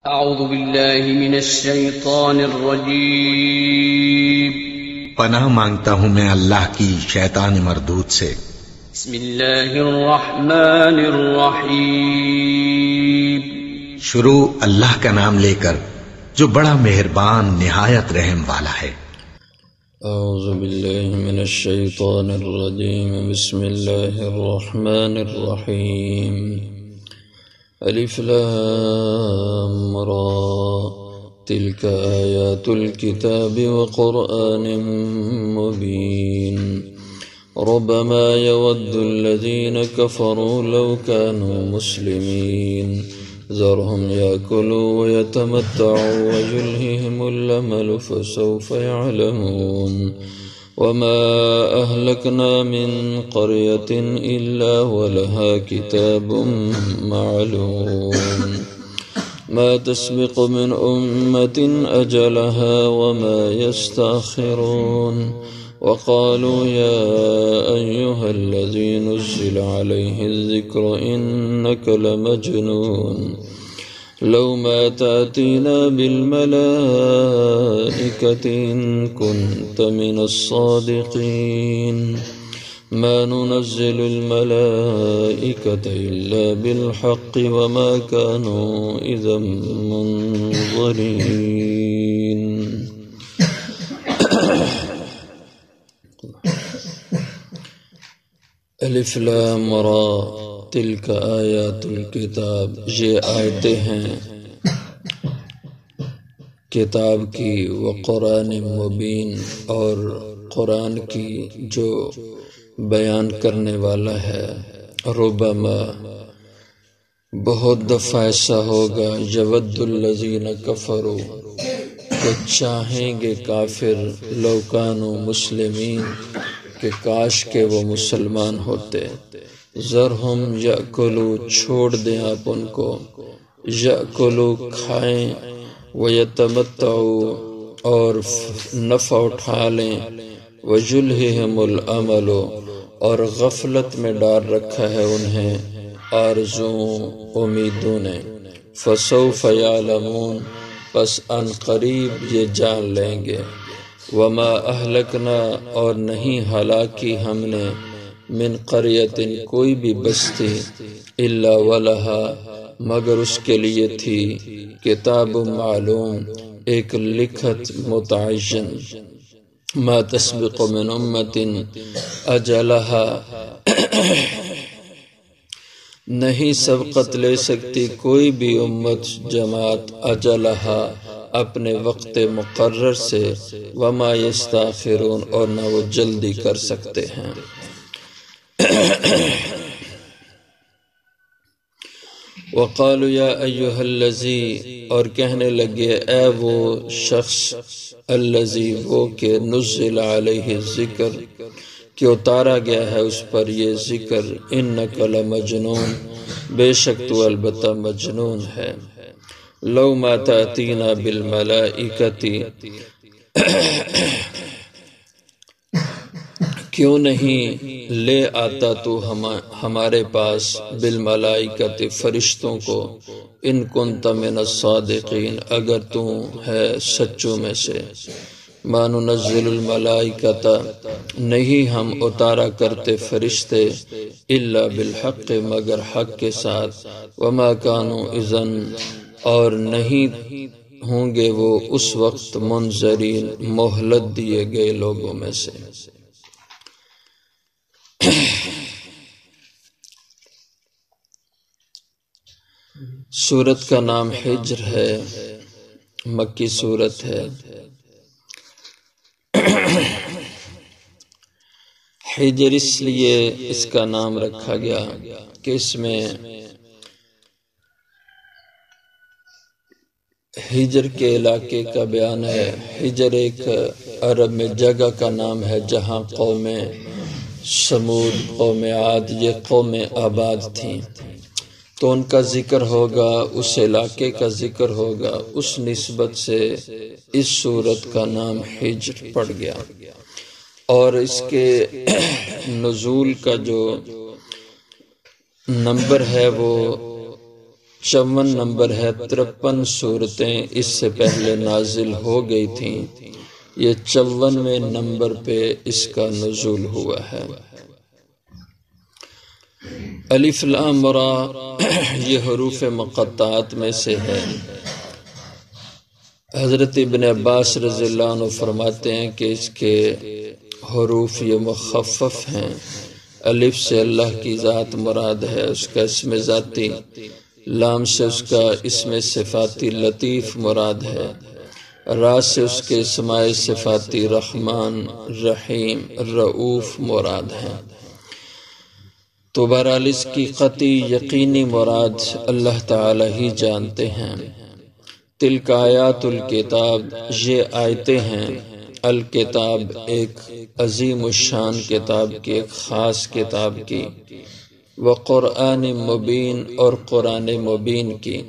اعوذ باللہ من الشیطان الرجیم پناہ مانگتا ہوں میں اللہ کی شیطان مردود سے۔ بسم اللہ الرحمن الرحیم شروع اللہ کا نام لے کر جو بڑا مہربان نہایت رحم والا ہے۔ اعوذ باللہ من الشیطان الرجیم بسم اللہ الرحمن الرحیم الف لام را تلك آیات الكتاب وقرآن مبین ربما يود الذين كفروا لو كانوا مسلمين ذرهم يأكلوا ويتمتعوا ويلههم الأمل فسوف يعلمون وما أهلكنا من قرية إلا ولها كتاب معلوم ما تسبق من أمة أجلها وما يستأخرون وقالوا يا أيها الذي نزل عليه الذكر إنك لمجنون لو ما تأتينا بالملائكة إن كنت من الصادقين ما ننزل الملائكة إلا بالحق وما كانوا إذا منظرين الف لام را تلک آیات الکتاب، یہ آیتیں ہیں کتاب کی، وقرآن مبین اور قرآن کی جو بیان کرنے والا ہے۔ ربما بہت دفعہ ایسا ہوگا، یود الذین کفروا کہ چاہیں گے کافر، لو کانوا مسلمین کہ کاش کہ وہ مسلمان ہوتے، ذرہم یأکلوا چھوڑ دیں آپ ان کو، یأکلوا کھائیں، ویتمتعوا اور نفع اٹھا لیں، ویلہہم الامل اور غفلت میں ڈال رکھا ہے انہیں آرزوؤں امیدوں نے، فسوف یعلمون پس ان قریب یہ جان لیں گے، وما اہلکنا اور نہیں ہلاکی ہم نے من قریۃ کوئی بھی بستی الا ولہا مگر اس کے لیے تھی کتاب معلوم ایک لکھت متعین، ما تسبق من امت اجلہا نہیں سبقت لے سکتی کوئی بھی امت جماعت اجلہا اپنے وقت مقرر سے، وما یستاخرون اور نہ وہ جلدی کر سکتے ہیں۔ وقالوا یا ایہا الذی اور کہنے لگے اے وہ شخص، الذی وہ کہ نزل علیہ الذکر کہ اتارا گیا ہے اس پر یہ ذکر، انک لمجنون بے شک تو البتہ مجنون ہے، لو ما تأتینا بالملائکۃ کیوں نہیں لے آتا تو ہمارے پاس بالملائکۃ فرشتوں کو، ان کنت من الصادقین اگر تو ہے سچوں میں سے، ما ننزل الملائکۃ نہیں ہم اتارا کرتے فرشتے، الا بالحق مگر حق کے ساتھ، وما كانوا اذن اور نہیں ہوں گے وہ اس وقت منظرین مہلت دیے گئے لوگوں میں سے۔ سورت کا نام حجر ہے، مکی سورت ہے۔ حجر اس لیے اس کا نام رکھا گیا کہ اس میں حجر کے علاقے کا بیان ہے۔ حجر ایک عرب میں جگہ کا نام ہے جہاں قوم سمود، قوم عاد یہ قومیں آباد تھیں، تو ان کا ذکر ہوگا، اس علاقے کا ذکر ہوگا، اس نسبت سے اس سورت کا نام حجر پڑ گیا۔ اور اس کے نزول کا جو نمبر ہے وہ 54 نمبر ہے، 53 سورتیں اس سے پہلے نازل ہو گئی تھیں، یہ 54ویں نمبر پہ اس کا نزول ہوا ہے۔ الف لام را یہ حروف مقطعات میں سے ہے۔ حضرت ابن عباس رضی اللہ عنہ فرماتے ہیں کہ اس کے حروف یہ مخفف ہیں۔ الف سے اللہ کی ذات مراد ہے، اس کا اسم ذاتی، لام سے اس کا اسم صفاتی لطیف مراد ہے، را سے اس کے اسماء صفاتی رحمان، رحیم، رؤوف مراد ہے۔ تو بہرحال اس کی قطعی یقینی مراد اللہ تعالی ہی جانتے ہیں۔ تلک آیات الکتاب، یہ آیتیں ہیں الکتاب ایک عظیم الشان کتاب کی، ایک خاص کتاب کی، وقرآن مبین اور قرآن مبین کی۔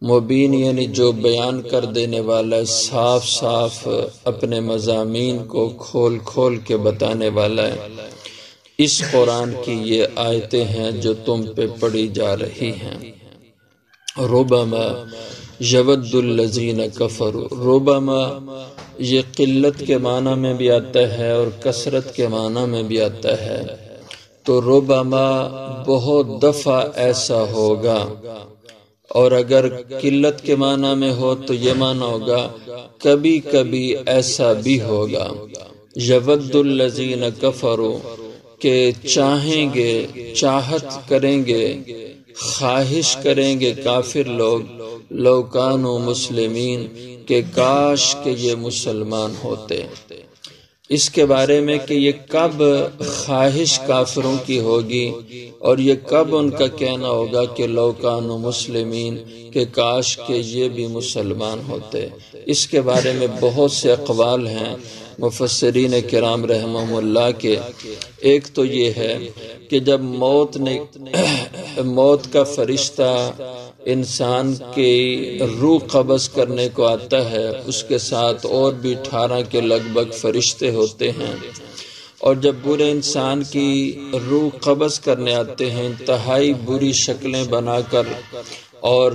مبین یعنی جو بیان کر دینے والا، صاف صاف اپنے مضامین کو کھول کھول کے بتانے والا ہے۔ اس قرآن کی یہ آیتیں ہیں جو تم پہ پڑھی جا رہی ہیں۔ ربما یود الذین کفروا، ربما یہ قلت کے معنی میں بھی آتا ہے اور کثرت کے معنی میں بھی آتا ہے۔ تو ربما بہت دفعہ ایسا ہوگا، اور اگر قلت کے معنی میں ہو تو یہ معنی ہوگا کبھی کبھی ایسا بھی ہوگا۔ یود الذین کفروا کہ چاہیں گے، چاہت کریں گے، خواہش کریں گے کافر لوگ، لو کانوا مسلمین کہ کاش کہ یہ مسلمان ہوتے۔ اس کے بارے میں کہ یہ کب خواہش کافروں کی ہوگی اور یہ کب ان کا کہنا ہوگا کہ لو کانوا مسلمین کہ کاش کہ یہ بھی مسلمان ہوتے، اس کے بارے میں بہت سے اقوال ہیں مفسرین کرام رحمہم اللہ کے۔ ایک تو یہ ہے کہ جب موت کا فرشتہ انسان کی روح قبض کرنے کو آتا ہے، اس کے ساتھ اور بھی 18 کے لگ بھگ فرشتے ہوتے ہیں، اور جب برے انسان کی روح قبض کرنے آتے ہیں انتہائی بری شکلیں بنا کر اور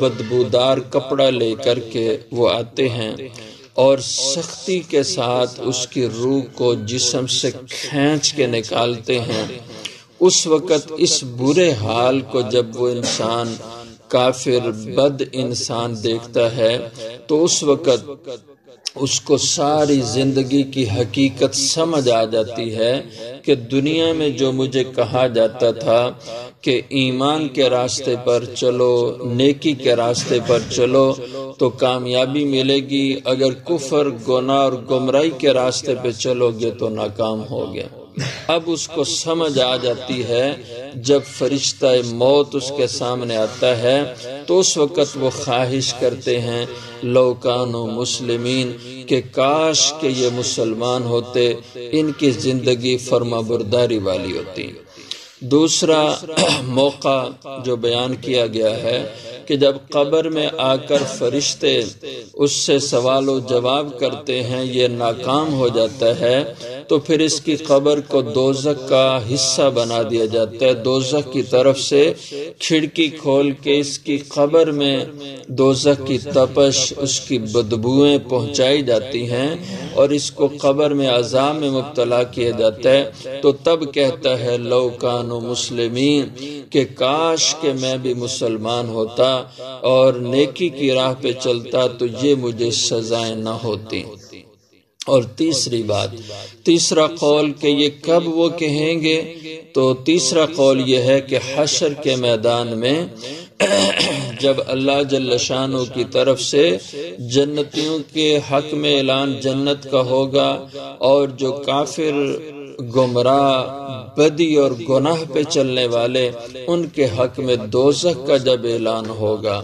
بدبودار کپڑا لے کر کے وہ آتے ہیں اور سختی کے ساتھ اس کی روح کو جسم سے کھینچ کے نکالتے ہیں، اس وقت اس برے حال کو جب وہ انسان کافر بد انسان دیکھتا ہے تو اس وقت اس کو ساری زندگی کی حقیقت سمجھ آ جاتی ہے کہ دنیا میں جو مجھے کہا جاتا تھا کہ ایمان کے راستے پر چلو، نیکی کے راستے پر چلو تو کامیابی ملے گی، اگر کفر، گناہ اور گمراہی کے راستے پہ چلو گے تو ناکام ہوگے۔ اب اس کو سمجھ آ جاتی ہے جب فرشتہ موت اس کے سامنے آتا ہے تو اس وقت وہ خواہش کرتے ہیں لو کانوا مسلمین کہ کاش کہ یہ مسلمان ہوتے، ان کی زندگی فرما برداری والی ہوتی۔ دوسرا موقع جو بیان کیا گیا ہے کہ جب قبر میں آ کر فرشتے اس سے سوال و جواب کرتے ہیں، یہ ناکام ہو جاتا ہے تو پھر اس کی قبر کو دوزخ کا حصہ بنا دیا جاتا ہے، دوزخ کی طرف سے کھڑکی کھول کے اس کی قبر میں دوزخ کی تپش، اس کی بدبوئیں پہنچائی جاتی ہیں اور اس کو قبر میں عذاب میں مبتلا کیا جاتا ہے، تو تب کہتا ہے لو کانوا مسلمین کہ کاش کہ میں بھی مسلمان ہوتا اور نیکی کی راہ پہ چلتا تو یہ مجھے سزائیں نہ ہوتی۔ اور تیسری بات، تیسرا قول کہ یہ کب وہ کہیں گے، تو تیسرا قول یہ ہے کہ حشر کے میدان میں جب اللہ جل شانہ کی طرف سے جنتیوں کے حق میں اعلان جنت کا ہوگا اور جو کافر، گمراہ، بدی اور گناہ پہ چلنے والے، ان کے حق میں دوزخ کا جب اعلان ہوگا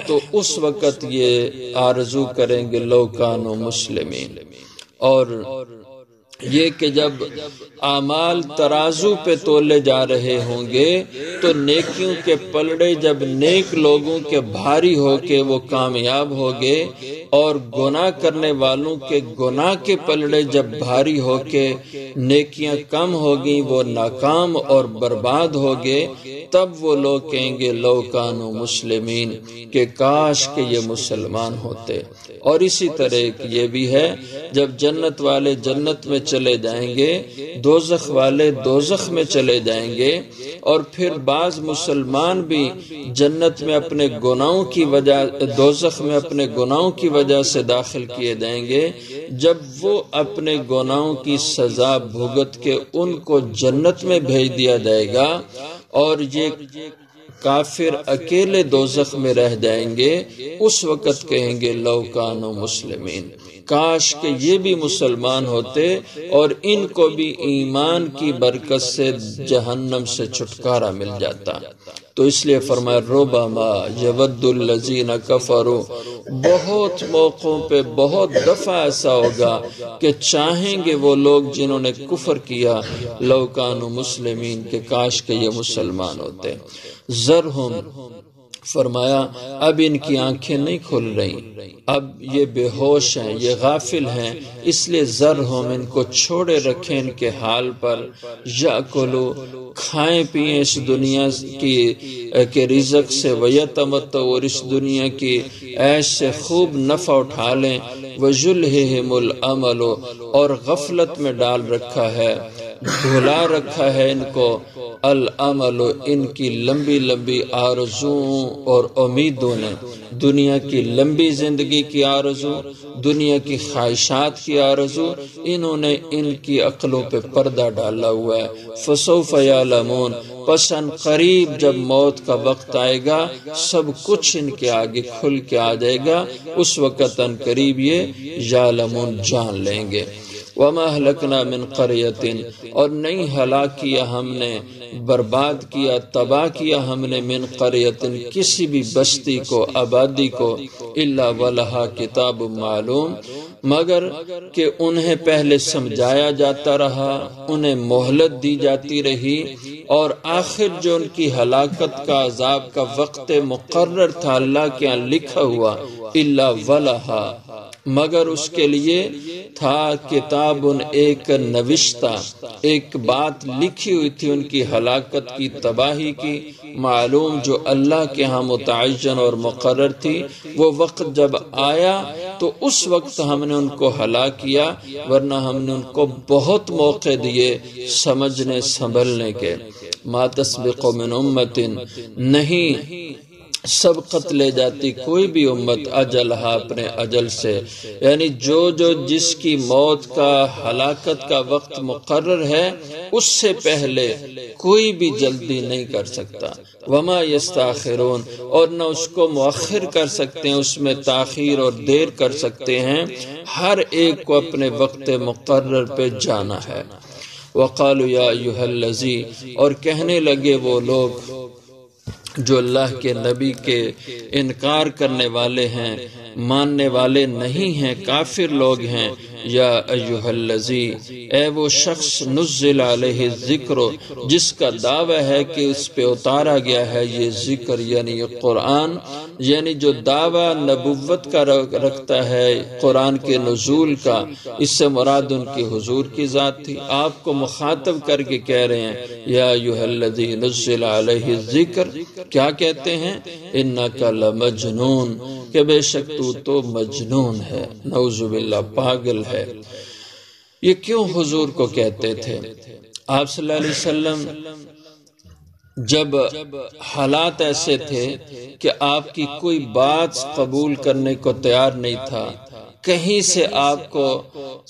تو اس وقت یہ آرزو کریں گے لو کانوا مسلمین۔ اور یہ کہ جب اعمال ترازو پہ تولے جا رہے ہوں گے تو نیکیوں کے پلڑے جب نیک لوگوں کے بھاری ہو کے وہ کامیاب ہوگے اور گناہ کرنے والوں کے گناہ کے پلڑے جب بھاری ہو کے نیکیاں کم ہوگی وہ ناکام اور برباد ہوگے، تب وہ لوگ کہیں گے لو کانوا مسلمین، کہ کاش کہ یہ مسلمان ہوتے۔ اور اسی طرح یہ بھی ہے، جب جنت والے جنت میں چلے جائیں گے، دوزخ والے دوزخ میں چلے جائیں گے، اور پھر بعض مسلمان بھی جنت میں اپنے گناہوں کی وجہ، دوزخ میں اپنے گناہوں کی وجہ سے داخل کیے جائیں گے۔ جب وہ اپنے گناہوں کی سزا بھگت کے ان کو جنت میں بھیج دیا جائے گا، اور یہ کافر اکیلے دوزخ میں رہ جائیں گے، اس وقت کہیں گے لو کانوا مسلمین، کاش کہ یہ بھی مسلمان ہوتے اور ان کو بھی ایمان کی برکت سے جہنم سے چھٹکارا مل جاتا۔ تو اس لیے فرمایا ربما یود الذین کفروا، بہت موقعوں پہ بہت دفعہ ایسا ہوگا کہ چاہیں گے وہ لوگ جنہوں نے کفر کیا، لو کانوا مسلمین، کہ کاش کہ یہ مسلمان ہوتے۔ ذرہم، فرمایا اب ان کی آنکھیں نہیں کھل رہی، اب یہ بے ہوش ہیں، یہ غافل ہیں، اس لیے ذرہم، ان کو چھوڑے رکھیں ان کے حال پر، یاکلوا، کھائیں پیئیں اس دنیا کے رزق سے، ویتمتعوا، اور اس دنیا کی عیش سے خوب نفع اٹھا لیں، ویلہہم الامل، اور غفلت میں ڈال رکھا ہے، بھلا رکھا ہے ان کو الامل، ان کی لمبی لمبی آرزوؤں اور امیدوں نے، دنیا کی لمبی زندگی کی آرزو، دنیا کی خواہشات کی آرزو، انہوں نے ان کی عقلوں پہ پردہ ڈالا ہوا ہے۔ فسوف یعلمون، پس ان قریب جب موت کا وقت آئے گا سب کچھ ان کے آگے کھل کے آ جائے گا، اس وقت ان قریب یہ یعلمون جان لیں گے۔ وما اہلکنا من قریۃ، اور نہیں ہلاک کیا ہم نے، برباد کیا، تباہ کیا ہم نے، من قریۃ، کسی بھی بستی کو، آبادی کو، الا ولہا کتاب معلوم، مگر کہ انہیں پہلے سمجھایا جاتا رہا، انہیں مہلت دی جاتی رہی، اور آخر جو ان کی ہلاکت کا، عذاب کا وقت مقرر تھا اللہ کے ہاں لکھا ہوا، الا ولہا، مگر اس کے لیے تھا کتاب، ایک نوشتہ، ایک بات لکھی ہوئی تھی ان کی ہلاکت کی، تباہی کی، معلوم، جو اللہ کے ہاں متعین اور مقرر تھی۔ وہ وقت جب آیا تو اس وقت ہم نے ان کو ہلاک کیا، ورنہ ہم نے ان کو بہت موقع دیے سمجھنے سنبھلنے کے۔ ما تسبق من امت، نہیں سبقت لے جاتی کوئی بھی امت اجلہا، اپنے اجل سے، یعنی جو جس کی موت کا، ہلاکت کا وقت مقرر ہے اس سے پہلے کوئی بھی جلدی نہیں کر سکتا۔ وما یستاخرون، اور نہ اس کو مؤخر کر سکتے ہیں، اس میں تاخیر اور دیر کر سکتے ہیں، ہر ایک کو اپنے وقت مقرر پہ جانا ہے۔ وقالوا یا ایھا الذی، اور کہنے لگے وہ لوگ جو اللہ کے نبی کے انکار کرنے والے ہیں، ماننے والے نہیں ہیں، کافر لوگ ہیں، یا ایھا الذی، اے وہ شخص نزل علیہ الذکر، جس کا دعویٰ ہے کہ اس پہ اتارا گیا ہے یہ ذکر، یعنی یہ قرآن، یعنی جو دعویٰ نبوت کا رکھتا ہے قرآن کے نزول کا، اس سے مراد ان کی حضور کی ذات تھی۔ آپ کو مخاطب کر کے کہہ رہے ہیں یا ایھا الذی نزل علیہ الذکر، کیا کہتے ہیں؟ انک لمجنون، کہ بے شک تو مجنون ہے، نعوذ باللہ، پاگل ہے۔ یہ کیوں حضور کو کہتے تھے؟ آپ صلی اللہ علیہ وسلم جب حالات ایسے تھے کہ آپ کی کوئی بات قبول کرنے کو تیار نہیں تھا، کہیں سے آپ کو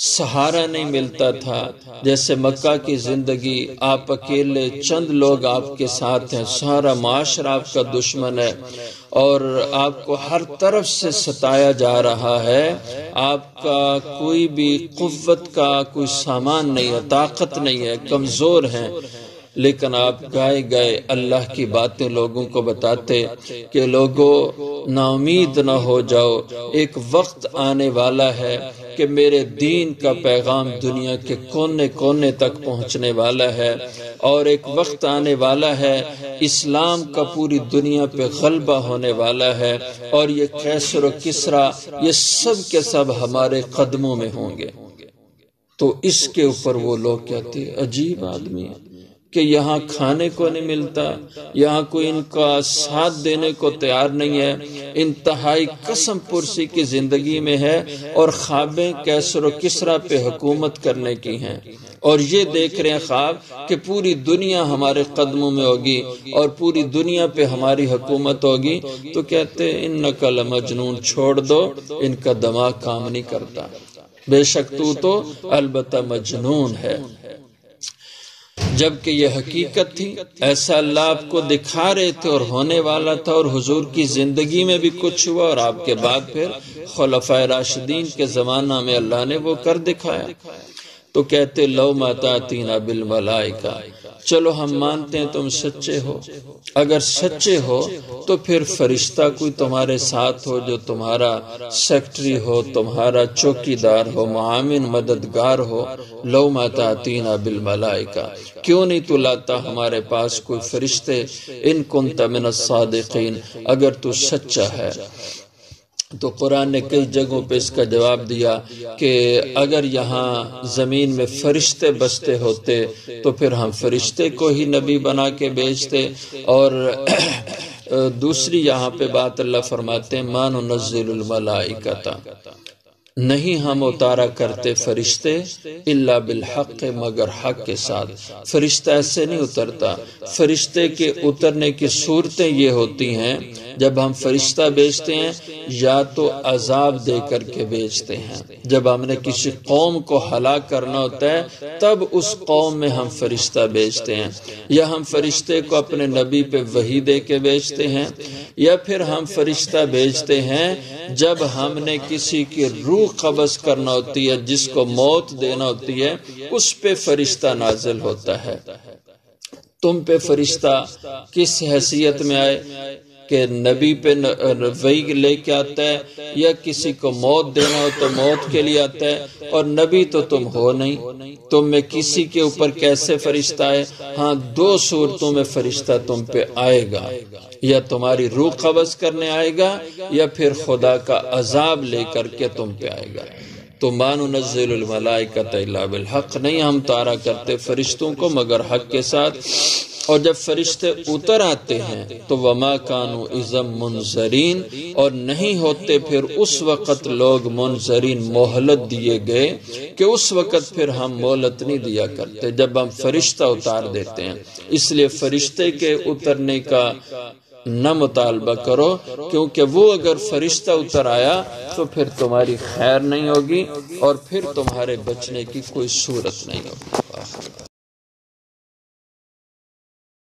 سہارا نہیں ملتا تھا، جیسے مکہ کی زندگی، آپ اکیلے، چند لوگ آپ کے ساتھ ہیں، سارا معاشرہ آپ کا دشمن ہے، اور آپ کو ہر طرف سے ستایا جا رہا ہے، آپ کا کوئی بھی قوت کا کوئی سامان نہیں ہے، طاقت نہیں ہے، کمزور ہیں، لیکن آپ گائے گائے اللہ کی باتیں لوگوں کو بتاتے کہ لوگوں نا امید نہ ہو جاؤ، ایک وقت آنے والا ہے کہ میرے دین کا پیغام دنیا کے کونے کونے تک پہنچنے والا ہے، اور ایک وقت آنے والا ہے اسلام کا پوری دنیا پہ غلبہ ہونے والا ہے، اور یہ قیصر و کسریٰ یہ سب کے سب ہمارے قدموں میں ہوں گے۔ تو اس کے اوپر وہ لوگ کہتے ہیں عجیب آدمی ہے، کہ یہاں کھانے کو نہیں ملتا، یہاں کوئی ان کا ساتھ دینے کو تیار نہیں ہے، انتہائی قسم پرسی کی زندگی میں ہے، اور خوابیں کیسر و کسرا پہ حکومت کرنے کی ہیں، اور یہ دیکھ رہے ہیں خواب کہ پوری دنیا ہمارے قدموں میں ہوگی اور پوری دنیا پہ ہماری حکومت ہوگی، تو کہتے ہیں انک لمجنون، چھوڑ دو، ان کا دماغ کام نہیں کرتا، بے شک تو البتہ مجنون ہے۔ جبکہ یہ حقیقت تھی، ایسا اللہ آپ کو دکھا رہے تھے اور ہونے والا تھا، اور حضور کی زندگی میں بھی کچھ ہوا، اور آپ کے بعد پھر خلفائے راشدین کے زمانہ میں اللہ نے وہ کر دکھایا۔ تو کہتے لو ما تاتینا بالملائکہ، چلو ہم مانتے ہیں تم سچے ہو، اگر سچے ہو تو پھر فرشتہ کوئی تمہارے ساتھ ہو، جو تمہارا سیکٹری ہو، تمہارا چوکیدار ہو، معاون مددگار ہو۔ لو ما تاتینا بالملائکہ، کیوں نہیں تو لاتا ہمارے پاس کوئی فرشتے، ان کنت من الصادقین، اگر تو سچا ہے۔ تو قرآن نے کئی جگہوں پہ اس کا جواب دیا کہ اگر یہاں زمین میں فرشتے بستے ہوتے تو پھر ہم فرشتے کو ہی نبی بنا کے بھیجتے، اور دوسری یہاں پہ بات اللہ فرماتے ہیں ما ننزل الملائکۃ، نہیں ہم اتارا کرتے فرشتے الا بالحق، مگر حق کے ساتھ۔ فرشتہ ایسے نہیں اترتا، فرشتے کے اترنے کی صورتیں یہ ہوتی ہیں، جب ہم فرشتہ بھیجتے ہیں یا تو عذاب دے کر کے بھیجتے ہیں، جب ہم نے کسی قوم کو ہلاک کرنا ہوتا ہے تب اس قوم میں ہم فرشتہ بھیجتے ہیں، یا ہم فرشتے کو اپنے نبی پہ وحی دے کے بھیجتے ہیں، یا پھر ہم فرشتہ بھیجتے ہیں جب ہم نے کسی کی روح قبض کرنا ہوتی ہے، جس کو موت دینا ہوتی ہے، اس پہ فرشتہ نازل ہوتا ہے۔ تم پہ فرشتہ کس حیثیت میں آئے کہ نبی پہ وحی لے کے آتا ہے، یا کسی کو موت دینا ہو تو موت کے لیے آتا ہے، اور نبی تو تم ہو نہیں، تم میں کسی کے اوپر کیسے فرشتہ آئے؟ ہاں، دو صورتوں میں فرشتہ تم پہ آئے گا، یا تمہاری روح قبض کرنے آئے گا، یا پھر خدا کا عذاب لے کر کے تم پہ آئے گا۔ تو ما ننزل الملائکۃ الا بالحق، نہیں ہم تارا کرتے فرشتوں کو مگر حق کے ساتھ۔ اور جب فرشتے اتر آتے ہیں تو وما کانوا اذا منذرین، اور نہیں ہوتے پھر اس وقت لوگ منذرین، مہلت دیے گئے، کہ اس وقت پھر ہم مہلت نہیں دیا کرتے جب ہم فرشتہ اتار دیتے ہیں۔ اس لیے فرشتے کے اترنے کا نہ مطالبہ کرو، کیونکہ وہ اگر فرشتہ اتر آیا تو پھر تمہاری خیر نہیں ہوگی، اور پھر تمہارے بچنے کی کوئی صورت نہیں ہوگی۔